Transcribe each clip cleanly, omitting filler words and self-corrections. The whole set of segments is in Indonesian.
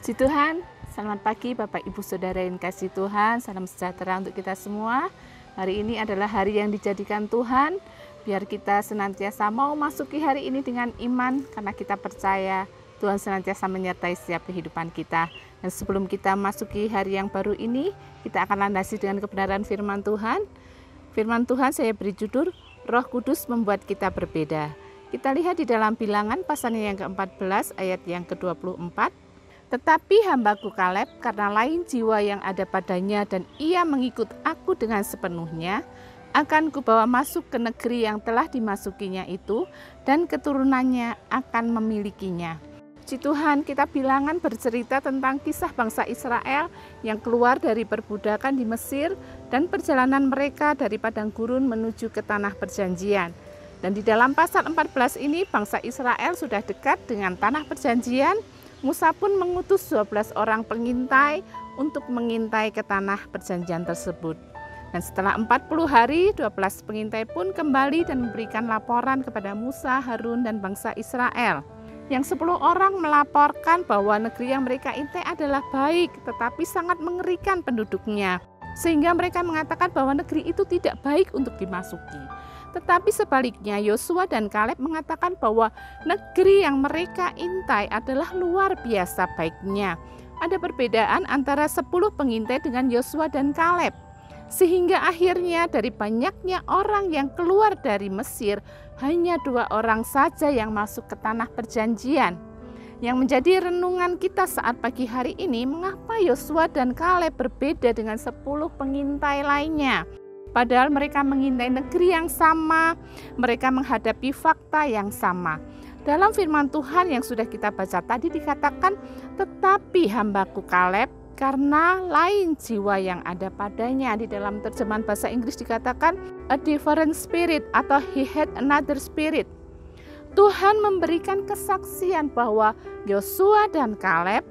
Puji Tuhan, selamat pagi Bapak Ibu Saudara yang kasih Tuhan, salam sejahtera untuk kita semua. Hari ini adalah hari yang dijadikan Tuhan, biar kita senantiasa mau masuki hari ini dengan iman, karena kita percaya Tuhan senantiasa menyertai setiap kehidupan kita. Dan sebelum kita masuki hari yang baru ini, kita akan landasi dengan kebenaran firman Tuhan. Firman Tuhan saya beri judul, Roh Kudus membuat kita berbeda. Kita lihat di dalam Bilangan pasalnya yang ke-14 ayat yang ke-24. Tetapi hambaku Kaleb, karena lain jiwa yang ada padanya dan ia mengikut aku dengan sepenuhnya, akan kubawa masuk ke negeri yang telah dimasukinya itu, dan keturunannya akan memilikinya. Puji Tuhan, kita Bilangan bercerita tentang kisah bangsa Israel yang keluar dari perbudakan di Mesir dan perjalanan mereka dari padang gurun menuju ke tanah perjanjian. Dan di dalam pasal 14 ini bangsa Israel sudah dekat dengan tanah perjanjian. Musa pun mengutus 12 orang pengintai untuk mengintai ke tanah perjanjian tersebut. Dan setelah 40 hari, 12 pengintai pun kembali dan memberikan laporan kepada Musa, Harun, dan bangsa Israel. Yang 10 orang melaporkan bahwa negeri yang mereka intai adalah baik, tetapi sangat mengerikan penduduknya. Sehingga mereka mengatakan bahwa negeri itu tidak baik untuk dimasuki. Tetapi sebaliknya Yosua dan Kaleb mengatakan bahwa negeri yang mereka intai adalah luar biasa baiknya. Ada perbedaan antara 10 pengintai dengan Yosua dan Kaleb. Sehingga akhirnya dari banyaknya orang yang keluar dari Mesir, hanya 2 orang saja yang masuk ke tanah perjanjian. Yang menjadi renungan kita saat pagi hari ini, mengapa Yosua dan Kaleb berbeda dengan 10 pengintai lainnya? Padahal mereka mengintai negeri yang sama, mereka menghadapi fakta yang sama. Dalam firman Tuhan yang sudah kita baca tadi dikatakan, tetapi hambaku Kaleb, karena lain jiwa yang ada padanya. Di dalam terjemahan bahasa Inggris dikatakan, a different spirit atau he had another spirit. Tuhan memberikan kesaksian bahwa Yosua dan Kaleb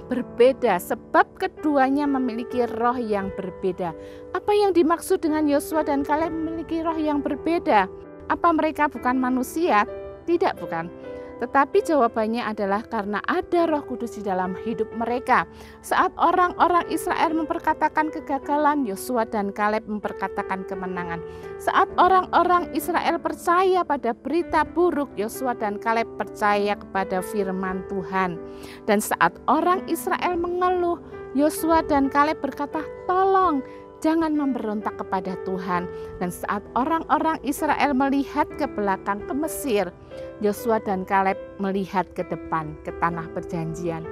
berbeda sebab keduanya memiliki roh yang berbeda. Apa yang dimaksud dengan Yosua dan Kaleb memiliki roh yang berbeda? Apa mereka bukan manusia? Tidak, bukan. Tetapi jawabannya adalah karena ada Roh Kudus di dalam hidup mereka. Saat orang-orang Israel memperkatakan kegagalan, Yosua dan Kaleb memperkatakan kemenangan. Saat orang-orang Israel percaya pada berita buruk, Yosua dan Kaleb percaya kepada firman Tuhan. Dan saat orang Israel mengeluh, Yosua dan Kaleb berkata, "Tolong, jangan memberontak kepada Tuhan." Dan saat orang-orang Israel melihat ke belakang ke Mesir, Yosua dan Kaleb melihat ke depan ke tanah perjanjian.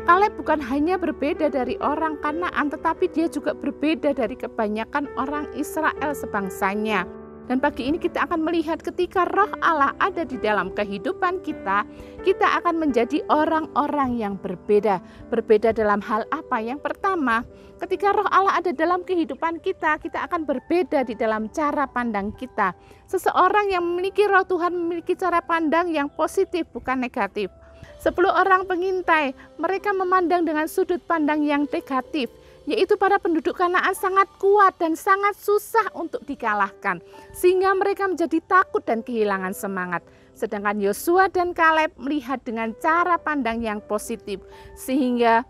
Kaleb bukan hanya berbeda dari orang Kanaan, tetapi dia juga berbeda dari kebanyakan orang Israel sebangsanya. Dan pagi ini kita akan melihat ketika roh Allah ada di dalam kehidupan kita, kita akan menjadi orang-orang yang berbeda. Berbeda dalam hal apa? Yang pertama, ketika roh Allah ada dalam kehidupan kita, kita akan berbeda di dalam cara pandang kita. Seseorang yang memiliki roh Tuhan memiliki cara pandang yang positif, bukan negatif. 10 orang pengintai, mereka memandang dengan sudut pandang yang negatif, yaitu para penduduk Kanaan sangat kuat dan sangat susah untuk dikalahkan, sehingga mereka menjadi takut dan kehilangan semangat. Sedangkan Yosua dan Kaleb melihat dengan cara pandang yang positif, sehingga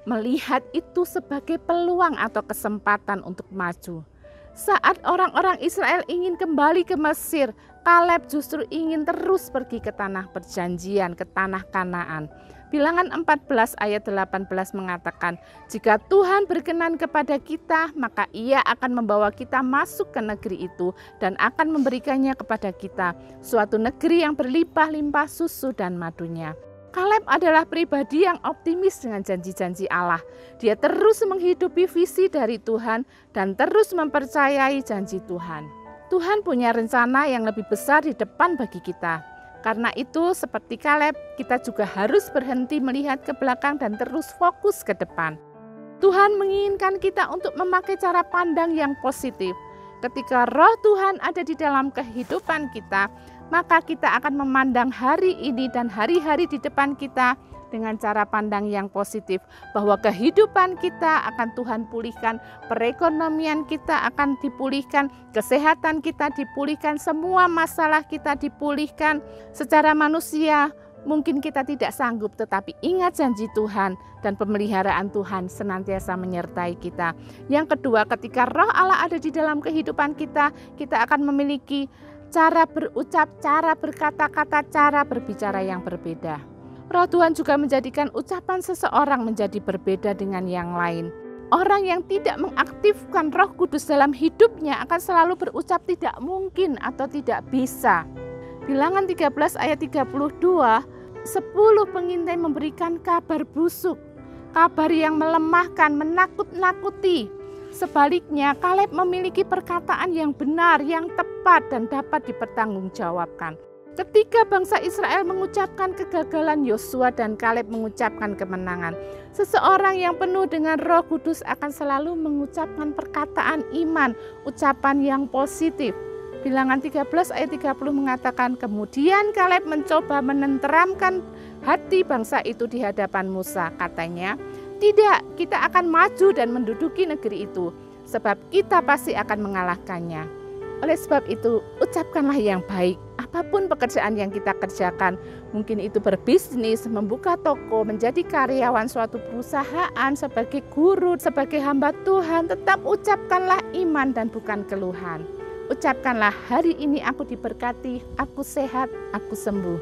melihat itu sebagai peluang atau kesempatan untuk maju. Saat orang-orang Israel ingin kembali ke Mesir, Kaleb justru ingin terus pergi ke tanah perjanjian, ke tanah Kanaan. Bilangan 14 ayat 18 mengatakan, jika Tuhan berkenan kepada kita, maka Ia akan membawa kita masuk ke negeri itu dan akan memberikannya kepada kita, suatu negeri yang berlimpah-limpah susu dan madunya. Kaleb adalah pribadi yang optimis dengan janji-janji Allah. Dia terus menghidupi visi dari Tuhan dan terus mempercayai janji Tuhan. Tuhan punya rencana yang lebih besar di depan bagi kita. Karena itu seperti Kaleb, kita juga harus berhenti melihat ke belakang dan terus fokus ke depan. Tuhan menginginkan kita untuk memakai cara pandang yang positif. Ketika roh Tuhan ada di dalam kehidupan kita, maka kita akan memandang hari ini dan hari-hari di depan kita dengan cara pandang yang positif, bahwa kehidupan kita akan Tuhan pulihkan, perekonomian kita akan dipulihkan, kesehatan kita dipulihkan, semua masalah kita dipulihkan. Secara manusia Mungkin kita tidak sanggup, tetapi ingat janji Tuhan dan pemeliharaan Tuhan senantiasa menyertai kita. Yang kedua, ketika Roh Allah ada di dalam kehidupan kita, kita akan memiliki cara berucap, cara berkata-kata, cara berbicara yang berbeda. Roh Tuhan juga menjadikan ucapan seseorang menjadi berbeda dengan yang lain. Orang yang tidak mengaktifkan Roh Kudus dalam hidupnya akan selalu berucap tidak mungkin atau tidak bisa. Bilangan 13 ayat 32, 10 pengintai memberikan kabar busuk, kabar yang melemahkan, menakut-nakuti. Sebaliknya, Kaleb memiliki perkataan yang benar, yang tepat dan dapat dipertanggungjawabkan. Ketika bangsa Israel mengucapkan kegagalan, Yosua dan Kaleb mengucapkan kemenangan. Seseorang yang penuh dengan Roh Kudus akan selalu mengucapkan perkataan iman, ucapan yang positif. Bilangan 13 ayat 30 mengatakan, kemudian Kaleb mencoba menenteramkan hati bangsa itu di hadapan Musa. Katanya, tidak, kita akan maju dan menduduki negeri itu, sebab kita pasti akan mengalahkannya. Oleh sebab itu, ucapkanlah yang baik. Apapun pekerjaan yang kita kerjakan, mungkin itu berbisnis, membuka toko, menjadi karyawan suatu perusahaan, sebagai guru, sebagai hamba Tuhan, tetap ucapkanlah iman dan bukan keluhan. Ucapkanlah, hari ini aku diberkati, aku sehat, aku sembuh.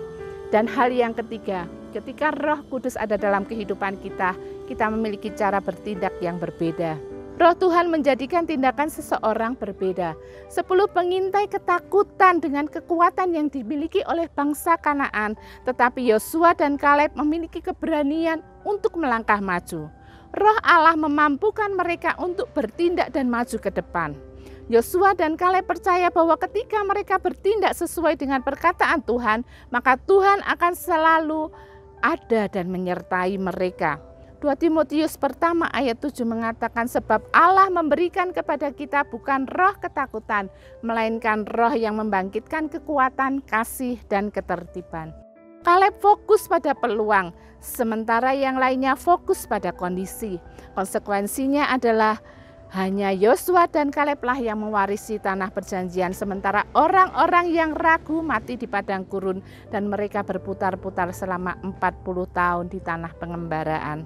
Dan hal yang ketiga, ketika Roh Kudus ada dalam kehidupan kita, kita memiliki cara bertindak yang berbeda. Roh Tuhan menjadikan tindakan seseorang berbeda. 10 pengintai ketakutan dengan kekuatan yang dimiliki oleh bangsa Kanaan, tetapi Yosua dan Kaleb memiliki keberanian untuk melangkah maju. Roh Allah memampukan mereka untuk bertindak dan maju ke depan. Yosua dan Kaleb percaya bahwa ketika mereka bertindak sesuai dengan perkataan Tuhan, maka Tuhan akan selalu ada dan menyertai mereka. 2 Timotius pertama ayat 7 mengatakan, sebab Allah memberikan kepada kita bukan roh ketakutan, melainkan roh yang membangkitkan kekuatan, kasih, dan ketertiban. Kaleb fokus pada peluang, sementara yang lainnya fokus pada kondisi. Konsekuensinya adalah hanya Yosua dan Kaleblah yang mewarisi tanah perjanjian, sementara orang-orang yang ragu mati di padang gurun dan mereka berputar-putar selama 40 tahun di tanah pengembaraan.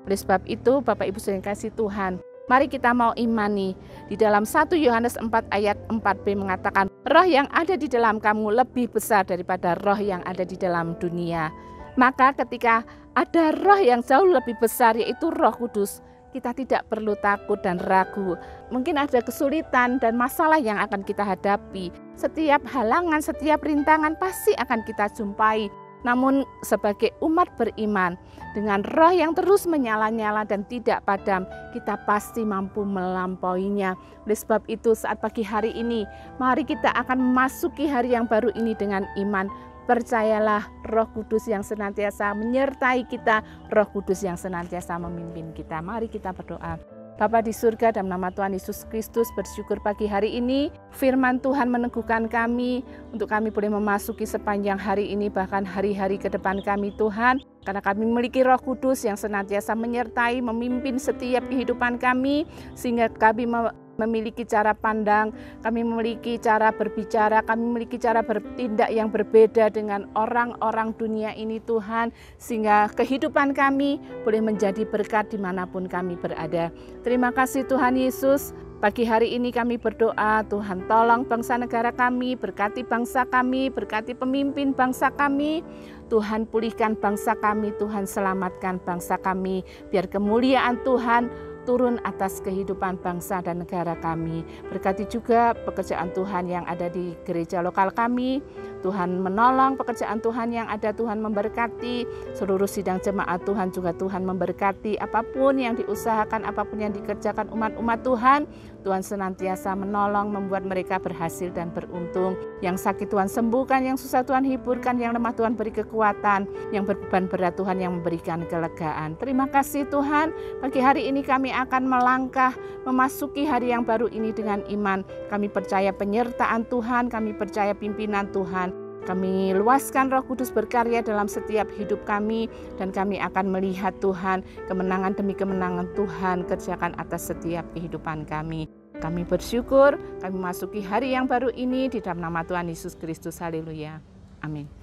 Oleh sebab itu, Bapak Ibu yang kasih Tuhan, mari kita mau imani. Di dalam 1 Yohanes 4 ayat 4b mengatakan, roh yang ada di dalam kamu lebih besar daripada roh yang ada di dalam dunia. Maka ketika ada roh yang jauh lebih besar, yaitu Roh Kudus, kita tidak perlu takut dan ragu. Mungkin ada kesulitan dan masalah yang akan kita hadapi. Setiap halangan, setiap rintangan pasti akan kita jumpai. Namun sebagai umat beriman, dengan roh yang terus menyala-nyala dan tidak padam, kita pasti mampu melampauinya. Oleh sebab itu saat pagi hari ini, mari kita akan memasuki hari yang baru ini dengan iman. Percayalah, Roh Kudus yang senantiasa menyertai kita, Roh Kudus yang senantiasa memimpin kita. Mari kita berdoa. Bapa di surga, dalam nama Tuhan Yesus Kristus, bersyukur pagi hari ini firman Tuhan meneguhkan kami untuk kami boleh memasuki sepanjang hari ini, bahkan hari-hari ke depan kami Tuhan. Karena kami memiliki Roh Kudus yang senantiasa menyertai, memimpin setiap kehidupan kami, sehingga kami memiliki cara pandang, kami memiliki cara berbicara, kami memiliki cara bertindak yang berbeda dengan orang-orang dunia ini Tuhan, sehingga kehidupan kami boleh menjadi berkat dimanapun kami berada. Terima kasih Tuhan Yesus. Pagi hari ini kami berdoa, Tuhan tolong bangsa negara kami, berkati bangsa kami, berkati pemimpin bangsa kami. Tuhan pulihkan bangsa kami, Tuhan selamatkan bangsa kami, biar kemuliaan Tuhan turun atas kehidupan bangsa dan negara kami. Berkati juga pekerjaan Tuhan yang ada di gereja lokal kami. Tuhan menolong pekerjaan Tuhan yang ada, Tuhan memberkati seluruh sidang jemaat Tuhan, juga Tuhan memberkati apapun yang diusahakan, apapun yang dikerjakan umat-umat Tuhan. Tuhan senantiasa menolong, membuat mereka berhasil dan beruntung. Yang sakit Tuhan sembuhkan, yang susah Tuhan hiburkan, yang lemah Tuhan beri kekuatan, yang berbeban berat Tuhan yang memberikan kelegaan. Terima kasih Tuhan, pagi hari ini kami akan melangkah memasuki hari yang baru ini dengan iman. Kami percaya penyertaan Tuhan, kami percaya pimpinan Tuhan. Kami luaskan Roh Kudus berkarya dalam setiap hidup kami, dan kami akan melihat Tuhan, kemenangan demi kemenangan Tuhan kerjakan atas setiap kehidupan kami. Kami bersyukur, kami memasuki hari yang baru ini di dalam nama Tuhan Yesus Kristus. Haleluya. Amin.